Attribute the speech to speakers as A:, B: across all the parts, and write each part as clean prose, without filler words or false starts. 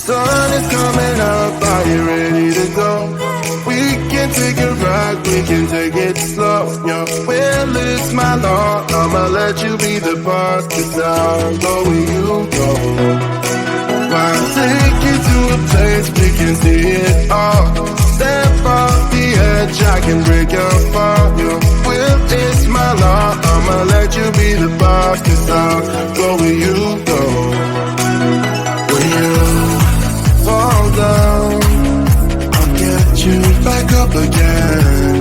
A: Sun is coming up, are you ready to go? We can take a ride, we can take it slow. Your will is my law, I'ma let you be the boss, 'cause I'll go where you go. I'll take you to a place we can see it all. Step off the edge, I can break your fall. Your will is my law, I'ma let you be the boss, 'cause I'll go where you go. When you fall down, I'll get you back up again.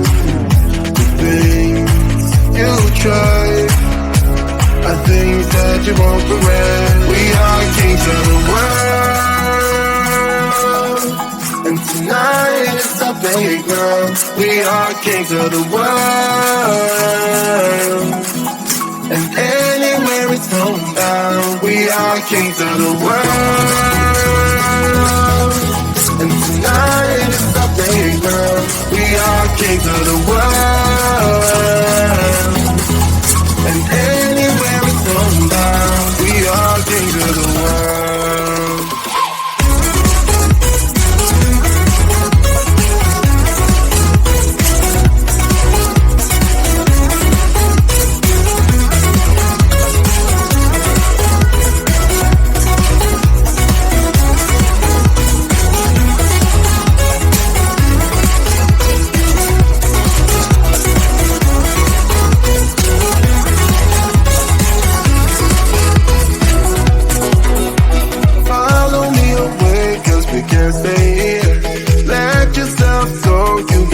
A: The things you tried, I think that you won't regret. We are kings of the world, and tonight is our playground. We are kings of the world, and anywhere it's homebound. We are kings of the world, and tonight is our playground. We are kings of the world, and anywhere it's homebound. We are kings of the world.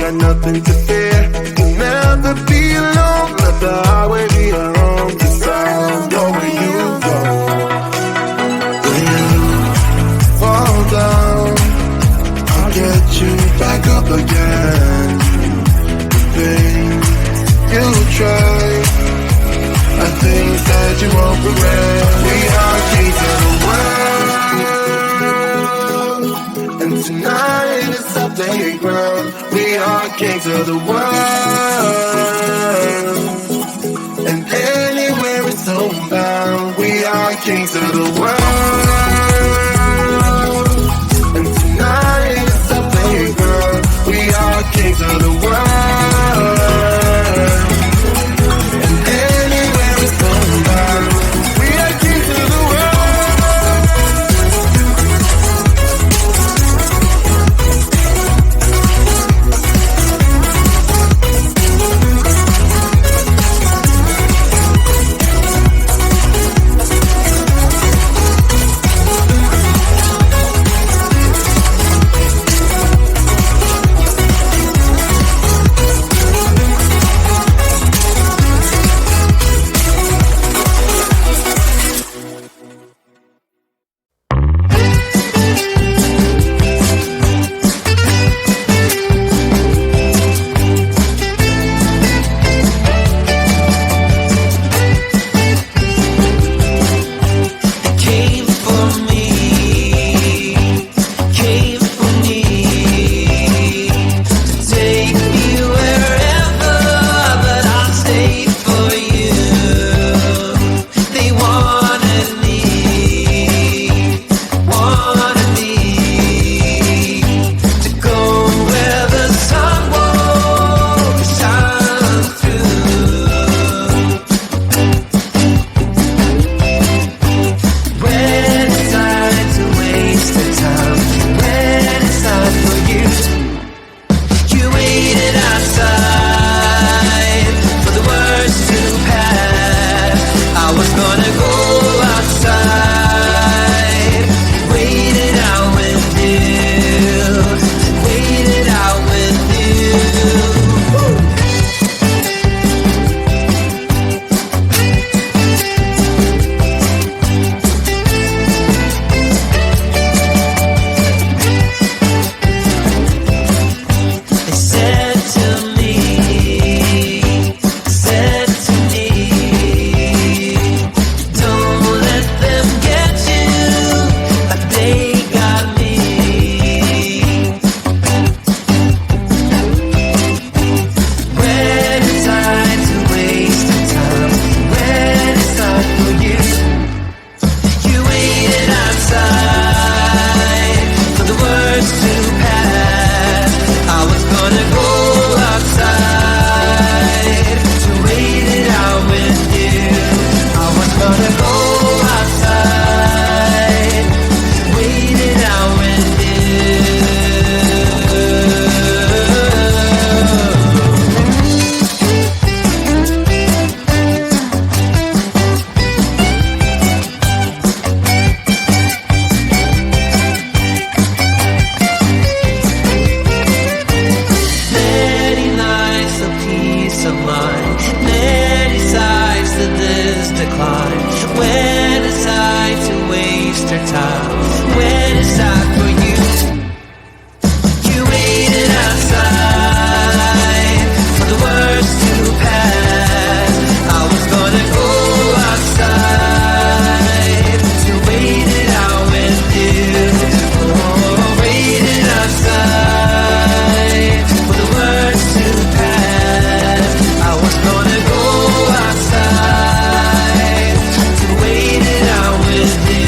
A: Nothing to fear, you'll never be alone. Let the highway be your home, 'cause I'll go where you go. When you fall down, I'll get you back up again. The things you tried, I think that you won't regret. We are kings of the world, and tonight is our playground. We are kings of the world, and anywhere it's homebound. We are kings of the world, and tonight is our playground. We are kings of the world, and anywhere it's homebound. We are kings of the world.
B: time when it's time for you. You waited outside for the words to pass. I was gonna go outside to wait it out with you. Oh, waiting outside for the words to pass. I was gonna go outside to wait it out with you.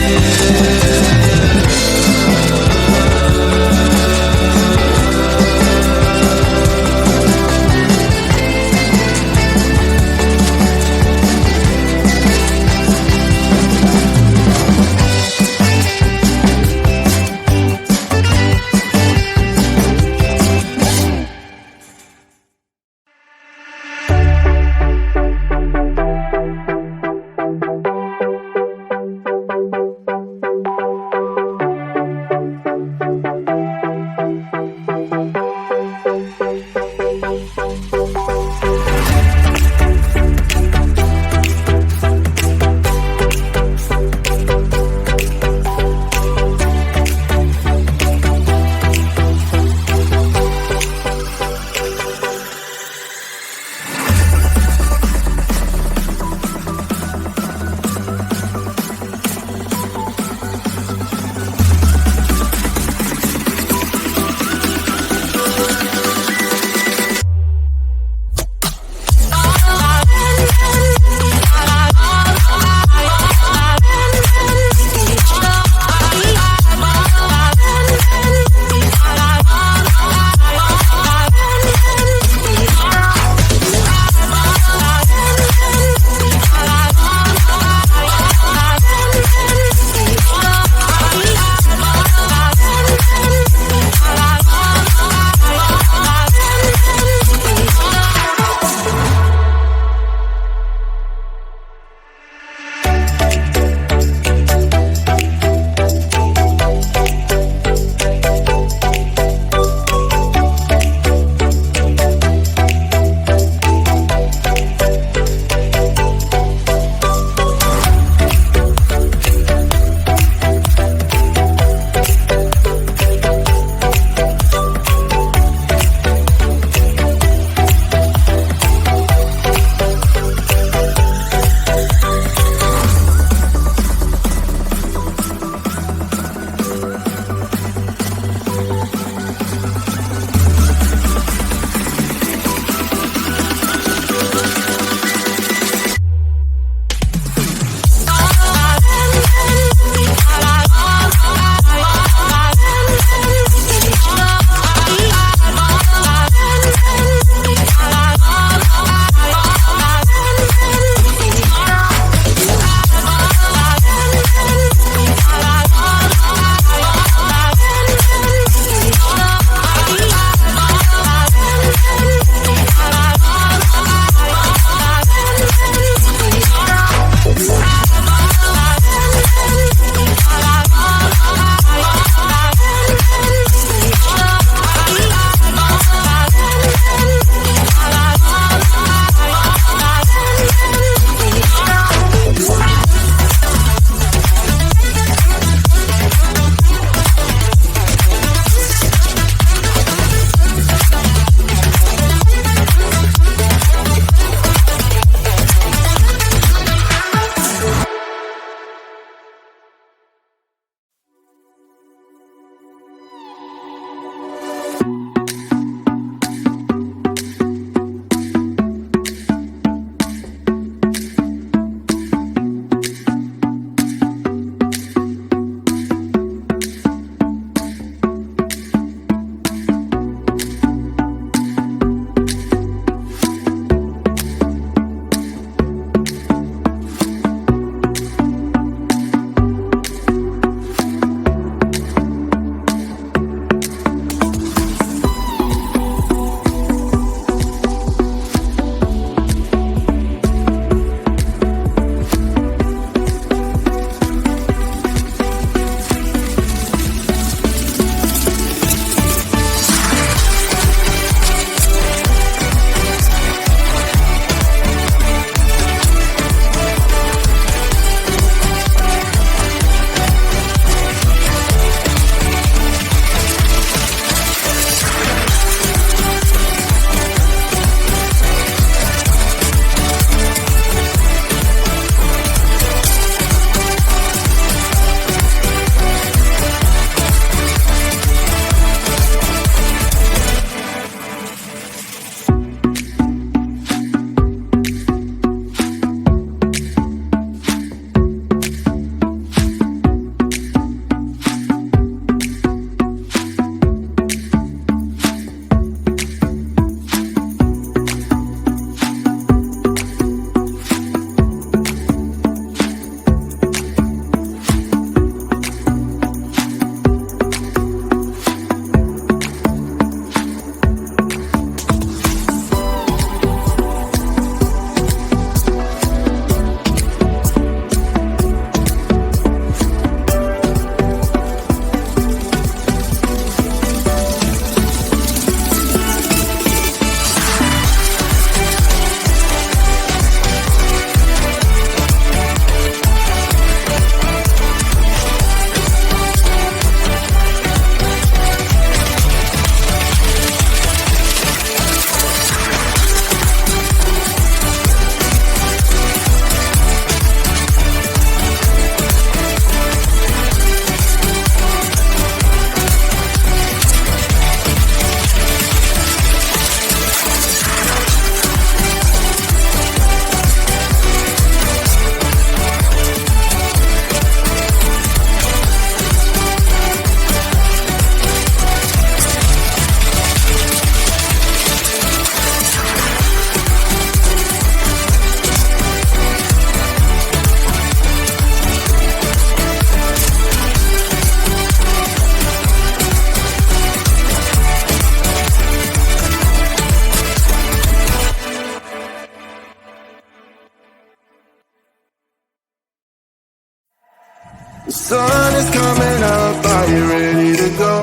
A: The sun is coming up, are you ready to go?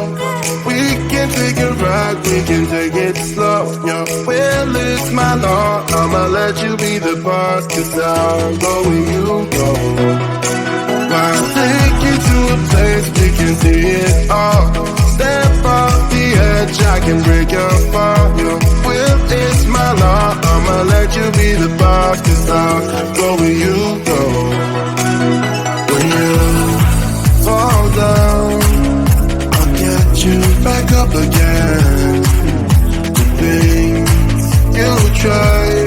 A: We can take a ride, we can take it slow. Yo, well, it's my law, I'ma let you be the boss, 'cause I'll go where you go. I'll take you to a place we can see it all. Step off the edge, I can break your fall. Yo, well, it's my law, I'ma let you be the boss, 'cause I'll go where you go. When you fall down, I'll get you back up again. The things you tried